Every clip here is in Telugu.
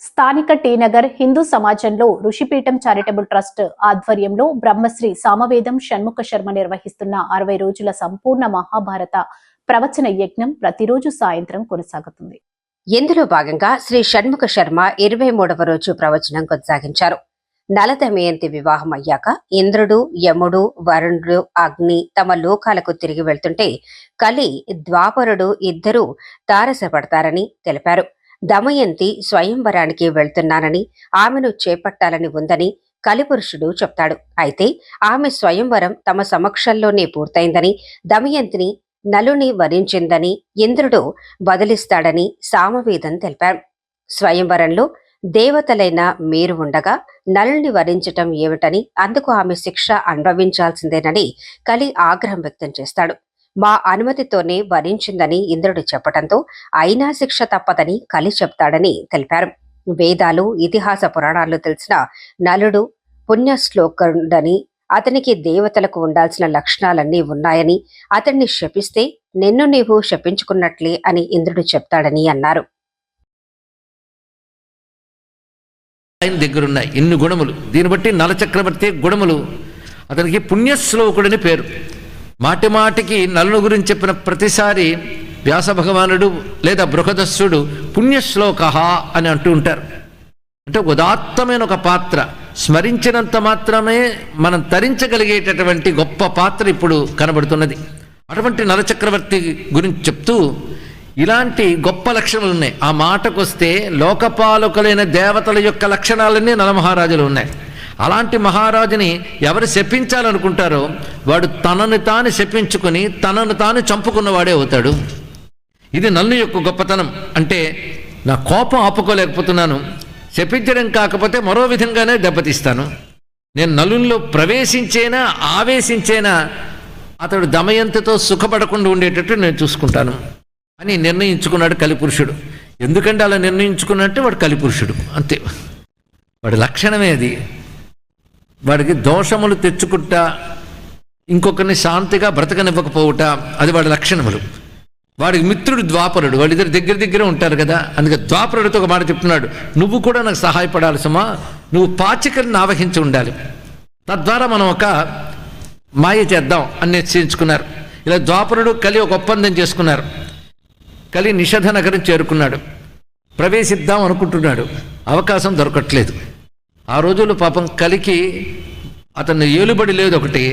స్థానిక టీనగర్ హిందూ సమాజంలో ఋషిపీఠం చారిటబుల్ ట్రస్ట్ ఆధ్వర్యంలో బ్రహ్మశ్రీ సామవేదం షణ్ముఖ శర్మ నిర్వహిస్తున్న 60 రోజుల సంపూర్ణ మహాభారత ప్రవచన యజ్ఞం ప్రతిరోజు సాయంత్రం కొనసాగుతుంది. ఇందులో భాగంగా శ్రీ షణ్ముఖ శర్మ 23వ రోజు ప్రవచనం కొనసాగించారు. నలదమయంతి వివాహం అయ్యాక ఇంద్రుడు, యముడు, వరుణుడు, అగ్ని తమ లోకాలకు తిరిగి వెళ్తుంటే కలి, ద్వాపరుడు ఇద్దరూ తారసపడతారని తెలిపారు. దమయంతి స్వయంవరానికి వెళ్తున్నానని, ఆమెను చేపట్టాలని ఉందని కలిపురుషుడు చెప్తాడు. అయితే ఆమె స్వయంవరం తమ సమక్షంలోనే పూర్తయిందని, దమయంతిని నలుని వరించిందని ఇంద్రుడు బదిలిస్తాడని సామవేదం తెలిపారు. స్వయంవరంలో దేవతలైన మీరు ఉండగా నలుని వరించటం ఏమిటని, అందుకు ఆమె శిక్ష అనుభవించాల్సిందేనని కలి ఆగ్రహం వ్యక్తం చేస్తాడు. మా అనుమతితోనే వరించిందని ఇంద్రుడు చెప్పటంతో అయినా శిక్ష తప్పదని కలి చెప్తాడని తెలిపారు. వేదాలు, ఇతిహాస పురాణాలు తెలిసిన నలుడు పుణ్యశ్లోకుడని, అతనికి దేవతలకు ఉండాల్సిన లక్షణాలన్నీ ఉన్నాయని, అతన్ని శపిస్తే నిన్ను నీవు శపించుకున్నట్లే అని ఇంద్రుడు చెప్తాడని అన్నారు. ఆయన దగ్గరున్నాయి ఇన్ని గుణములు. దీన్ని బట్టి నలచక్రవర్తి గుణములు, అతనికి పుణ్యశ్లోకుడని పేరు. మాటి మాటికి నలుని గురించి చెప్పిన ప్రతిసారి వ్యాస భగవానుడు లేదా బృహదస్సుడు పుణ్యశ్లోక అని అంటూ ఉంటారు. అంటే ఉదాత్తమైన ఒక పాత్ర, స్మరించినంత మాత్రమే మనం తరించగలిగేటటువంటి గొప్ప పాత్ర ఇప్పుడు కనబడుతున్నది. అటువంటి నలచక్రవర్తి గురించి చెప్తూ ఇలాంటి గొప్ప లక్షణాలు ఉన్నాయి. ఆ మాటకొస్తే లోకపాలకులైన దేవతల యొక్క లక్షణాలన్నీ నలమహారాజులు ఉన్నాయి. అలాంటి మహారాజుని ఎవరు శపించాలనుకుంటారో వాడు తనను తాను శపించుకుని తనను తాను చంపుకున్నవాడే అవుతాడు. ఇది నల్లు యొక్క గొప్పతనం. అంటే నా కోపం ఆపుకోలేకపోతున్నాను, శపించడం కాకపోతే మరో విధంగానే దెబ్బతీస్తాను. నేను నలుల్లో ప్రవేశించేనా ఆవేశించేనా అతడు దమయంతితో సుఖపడకుండా ఉండేటట్టు నేను చూసుకుంటాను అని నిర్ణయించుకున్నాడు కలిపురుషుడు. ఎందుకంటే అలా నిర్ణయించుకున్నట్టే వాడు కలిపురుషుడు, అంతే. వాడి లక్షణమే అది. వాడికి దోషములు తెచ్చుకుంటా, ఇంకొకరిని శాంతిగా బ్రతకనివ్వకపోవుట, అది వాడి లక్షణములు. వాడికి మిత్రుడు ద్వాపరుడు, వాళ్ళిద్దరు దగ్గర ఉంటారు కదా. అందుకే ద్వాపరుడితో ఒక మాట చెప్తున్నాడు, నువ్వు కూడా నాకు సహాయపడాలి సుమా, నువ్వు పాచికల్ని ఆవహించి ఉండాలి, తద్వారా మనం ఒక మాయ చేద్దాం అని నిశ్చయించుకున్నారు. ఇలా ద్వాపరుడు కలి ఒక ఒప్పందం చేసుకున్నారు. కలి నిషధ నగరం చేరుకున్నాడు, ప్రవేశిద్దాం అనుకుంటున్నాడు, అవకాశం దొరకట్లేదు. ఆ రోజుల్లో పాపం కలికి అతన్ని ఏలుబడి లేదు. ఒకటి,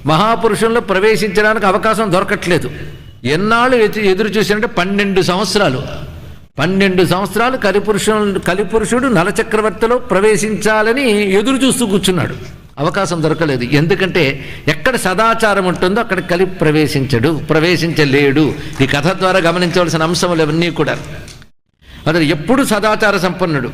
మహాపురుషంలో ప్రవేశించడానికి అవకాశం దొరకట్లేదు. ఎన్నాళ్ళు ఎదురు చూసినంటే 12 సంవత్సరాలు. 12 సంవత్సరాలు కలిపురుషుడు నలచక్రవర్తిలో ప్రవేశించాలని ఎదురు చూస్తూ కూర్చున్నాడు. అవకాశం దొరకలేదు. ఎందుకంటే ఎక్కడ సదాచారం ఉంటుందో అక్కడ కలి ప్రవేశించలేడు. ఈ కథ ద్వారా గమనించవలసిన అంశములు అవన్నీ కూడా. అతను ఎప్పుడు సదాచార సంపన్నుడు.